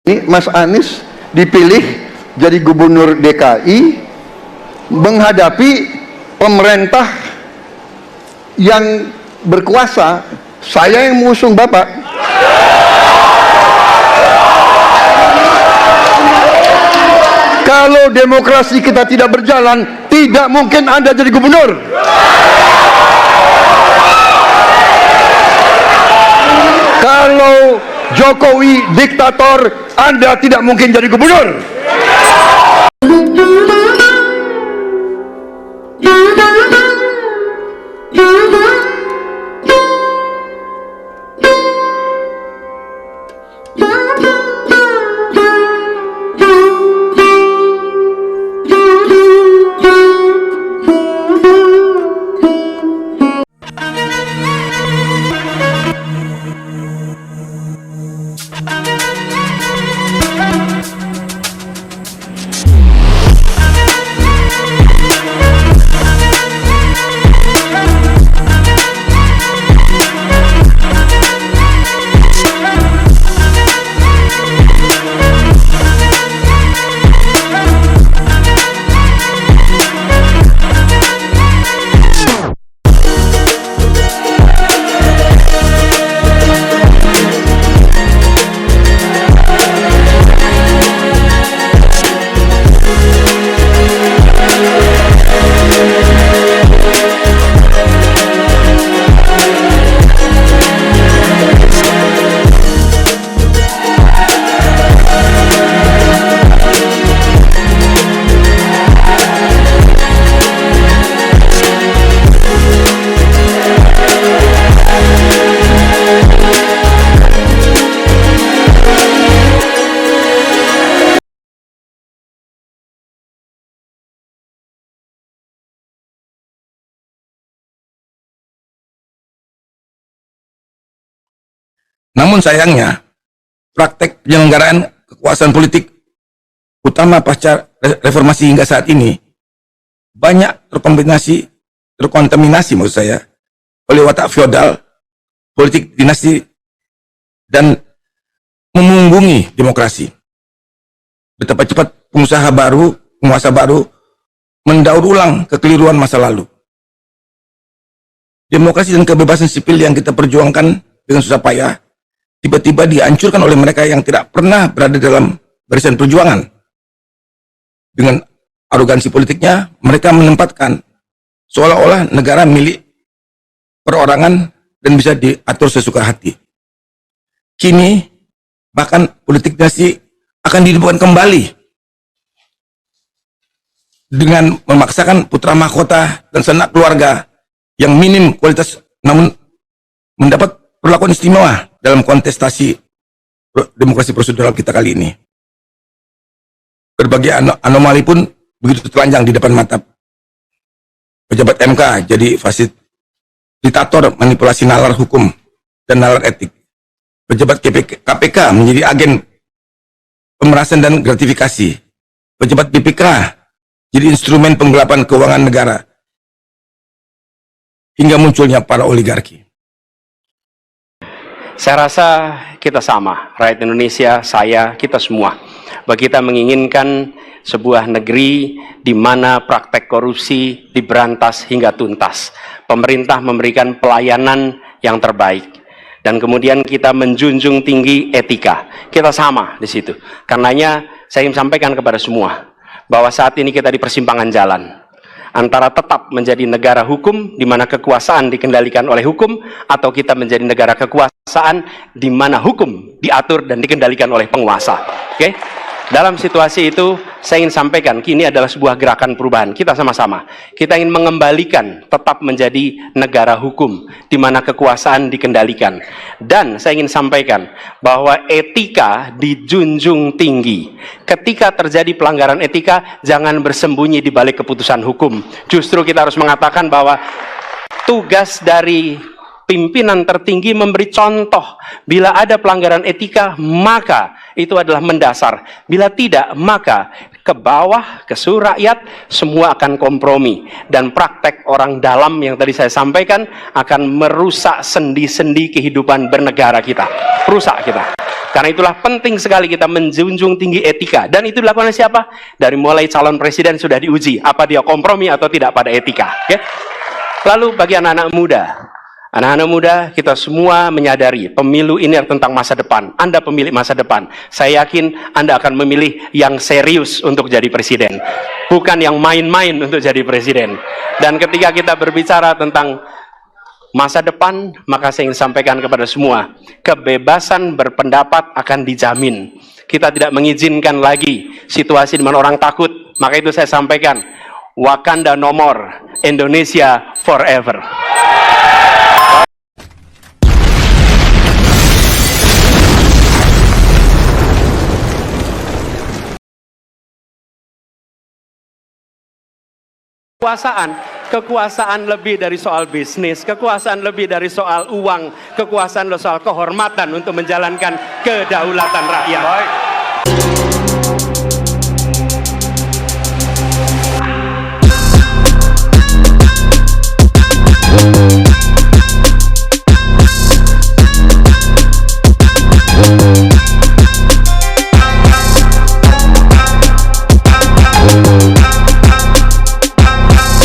Mas Anies dipilih jadi gubernur DKI menghadapi pemerintah yang berkuasa. Saya yang mengusung Bapak. Kalau demokrasi kita tidak berjalan, tidak mungkin Anda jadi gubernur. Kalau Jokowi diktator, Anda tidak mungkin jadi gubernur. Namun sayangnya, praktek penyelenggaraan kekuasaan politik, utama pasca reformasi hingga saat ini, banyak terkontaminasi maksud saya, oleh watak feodal, politik dinasti, dan memunggungi demokrasi. Betapa cepat penguasa baru, mendaur ulang kekeliruan masa lalu. Demokrasi dan kebebasan sipil yang kita perjuangkan dengan susah payah, tiba-tiba dihancurkan oleh mereka yang tidak pernah berada dalam barisan perjuangan. Dengan arogansi politiknya, mereka menempatkan seolah-olah negara milik perorangan dan bisa diatur sesuka hati. Kini, bahkan politik dinasti akan dihidupkan kembali dengan memaksakan putra mahkota dan sanak keluarga yang minim kualitas namun mendapat perlakuan istimewa dalam kontestasi demokrasi prosedural kita kali ini. Berbagai anomali pun begitu telanjang di depan mata. Pejabat MK jadi fasilitator manipulasi nalar hukum dan nalar etik. Pejabat KPK menjadi agen pemerasan dan gratifikasi. Pejabat BPK jadi instrumen penggelapan keuangan negara. Hingga munculnya para oligarki. Saya rasa kita sama, rakyat Indonesia, saya, kita semua. Bahwa kita menginginkan sebuah negeri di mana praktek korupsi diberantas hingga tuntas. Pemerintah memberikan pelayanan yang terbaik. Dan kemudian kita menjunjung tinggi etika. Kita sama di situ. Karenanya saya ingin sampaikan kepada semua bahwa saat ini kita di persimpangan jalan. Antara tetap menjadi negara hukum di mana kekuasaan dikendalikan oleh hukum, atau kita menjadi negara kekuasaan di mana hukum diatur dan dikendalikan oleh penguasa. Oke? Dalam situasi itu, saya ingin sampaikan, kini adalah sebuah gerakan perubahan. Kita sama-sama. Kita ingin mengembalikan tetap menjadi negara hukum, di mana kekuasaan dikendalikan. Dan saya ingin sampaikan bahwa etika dijunjung tinggi. Ketika terjadi pelanggaran etika, jangan bersembunyi di balik keputusan hukum. Justru kita harus mengatakan bahwa tugas dari pimpinan tertinggi memberi contoh. Bila ada pelanggaran etika, maka itu adalah mendasar. Bila tidak, maka ke bawah, ke seluruh rakyat, semua akan kompromi. Dan praktek orang dalam yang tadi saya sampaikan akan merusak sendi-sendi kehidupan bernegara kita. Rusak kita. Karena itulah penting sekali kita menjunjung tinggi etika. Dan itu dilakukan oleh siapa? Dari mulai calon presiden sudah diuji. Apa dia kompromi atau tidak pada etika. Okay? Lalu bagi anak-anak muda. Anak-anak muda, kita semua menyadari pemilu ini tentang masa depan. Anda pemilik masa depan. Saya yakin Anda akan memilih yang serius untuk jadi presiden. Bukan yang main-main untuk jadi presiden. Dan ketika kita berbicara tentang masa depan, maka saya ingin sampaikan kepada semua, kebebasan berpendapat akan dijamin. Kita tidak mengizinkan lagi situasi di mana orang takut. Maka itu saya sampaikan, Wakanda no more, Indonesia forever. Kekuasaan lebih dari soal bisnis, kekuasaan lebih dari soal uang, kekuasaan soal kehormatan untuk menjalankan kedaulatan rakyat. Baik.